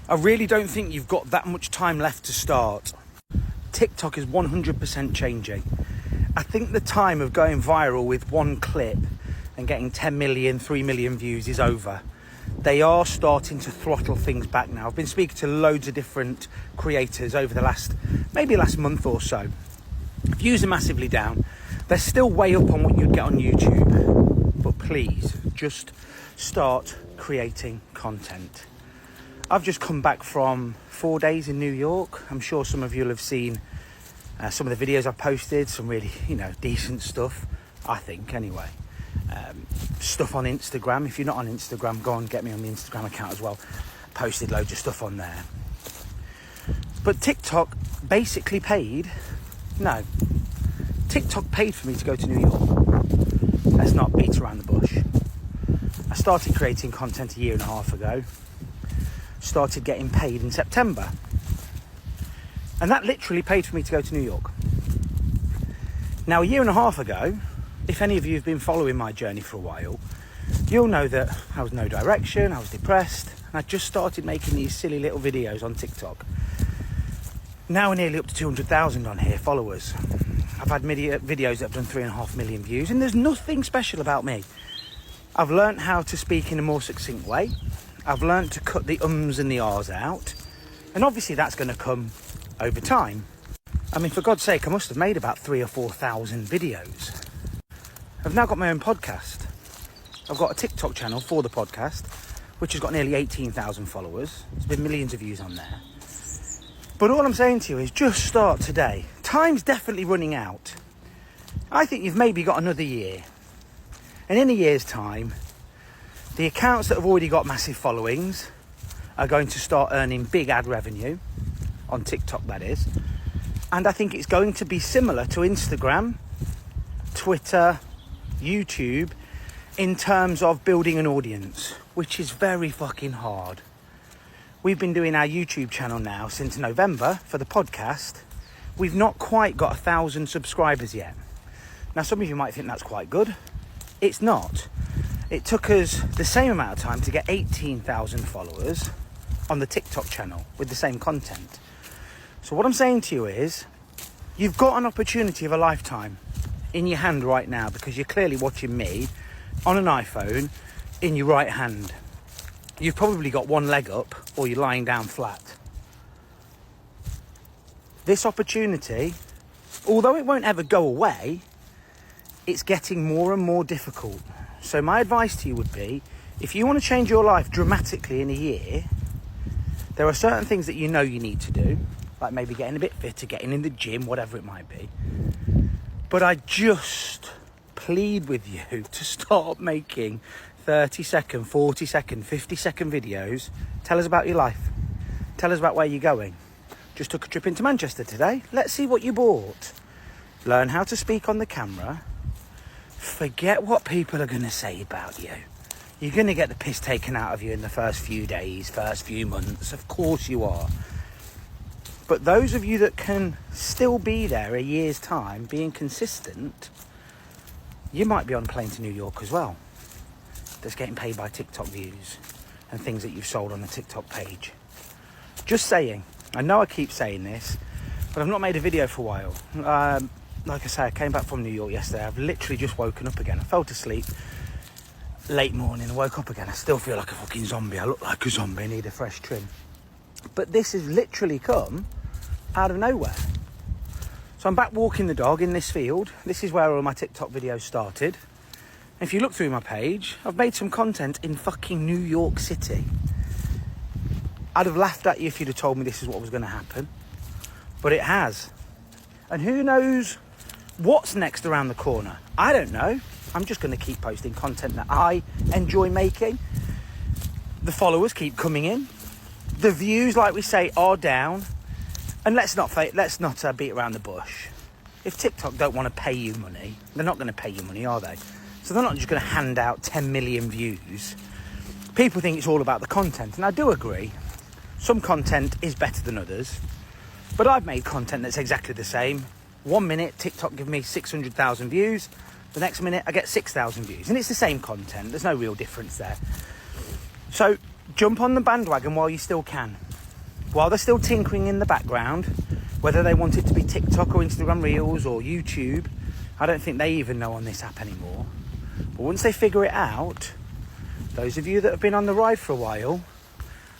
I really don't think you've got that much time left to start. TikTok is 100% changing. I think the time of going viral with one clip and getting 10 million, 3 million views is over. They are starting to throttle things back now. I've been speaking to loads of different creators over the last month or so. Views are massively down. They're still way up on what you'd get on YouTube. But please, just start creating content. I've just come back from 4 days in New York. I'm sure some of you will have seen some of the videos I've posted, some really, decent stuff, I think, anyway. Stuff on Instagram. If you're not on Instagram, go and get me on the Instagram account as well. Posted loads of stuff on there. But TikTok basically paid for me to go to New York. Let's not beat around the bush. I started creating content a year and a half ago. Started getting paid in September. And that literally paid for me to go to New York. Now, a year and a half ago, if any of you have been following my journey for a while, you'll know that I was no direction, I was depressed, and I just started making these silly little videos on TikTok. Now we're nearly up to 200,000 on here, followers. I've had videos that have done 3.5 million views, and there's nothing special about me. I've learned how to speak in a more succinct way. I've learned to cut the ums and the ahs out, and obviously that's going to come over time. I mean, for God's sake, I must have made about 3,000 or 4,000 videos. I've now got my own podcast. I've got a TikTok channel for the podcast, which has got nearly 18,000 followers. There's been millions of views on there. But all I'm saying to you is just start today. Time's definitely running out. I think you've maybe got another year. And in a year's time, the accounts that have already got massive followings are going to start earning big ad revenue, on TikTok that is. And I think it's going to be similar to Instagram, Twitter, YouTube, in terms of building an audience, which is very fucking hard. We've been doing our YouTube channel now since November for the podcast. We've not quite got 1,000 subscribers yet. Now, some of you might think that's quite good. It's not. It took us the same amount of time to get 18,000 followers on the TikTok channel with the same content. So what I'm saying to you is, you've got an opportunity of a lifetime in your hand right now, because you're clearly watching me on an iPhone in your right hand. You've probably got one leg up, or you're lying down flat. This opportunity, although it won't ever go away, it's getting more and more difficult. So my advice to you would be, if you want to change your life dramatically in a year, there are certain things that you know you need to do, like maybe getting a bit fitter, getting in the gym, whatever it might be. But I just plead with you to start making 30-second, 40-second, 50-second videos. Tell us about your life. Tell us about where you're going. Just took a trip into Manchester today. Let's see what you bought. Learn how to speak on the camera. Forget what people are going to say about you. You're going to get the piss taken out of you in the first few days, first few months. Of course you are. But those of you that can still be there a year's time, being consistent, you might be on a plane to New York as well. That's getting paid by TikTok views and things that you've sold on the TikTok page. Just saying. I know I keep saying this, but I've not made a video for a while. Like I say, I came back from New York yesterday. I've literally just woken up again. I fell asleep late morning and woke up again. I still feel like a fucking zombie. I look like a zombie. I need a fresh trim. But this has literally come out of nowhere. So I'm back walking the dog in this field. This is where all my TikTok videos started. If you look through my page, I've made some content in fucking New York City. I'd have laughed at you if you'd have told me this is what was going to happen. But it has. And who knows what's next around the corner? I don't know. I'm just going to keep posting content that I enjoy making. The followers keep coming in. The views, like we say, are down. And let's not beat around the bush. If TikTok don't want to pay you money, they're not going to pay you money, are they? So they're not just going to hand out 10 million views. People think it's all about the content, and I do agree. Some content is better than others. But I've made content that's exactly the same. 1 minute, TikTok give me 600,000 views. The next minute, I get 6,000 views. And it's the same content. There's no real difference there. So jump on the bandwagon while you still can. while they're still tinkering in the background, whether they want it to be TikTok or Instagram Reels or YouTube, I don't think they even know on this app anymore. But once they figure it out, those of you that have been on the ride for a while,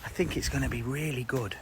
I think it's going to be really good.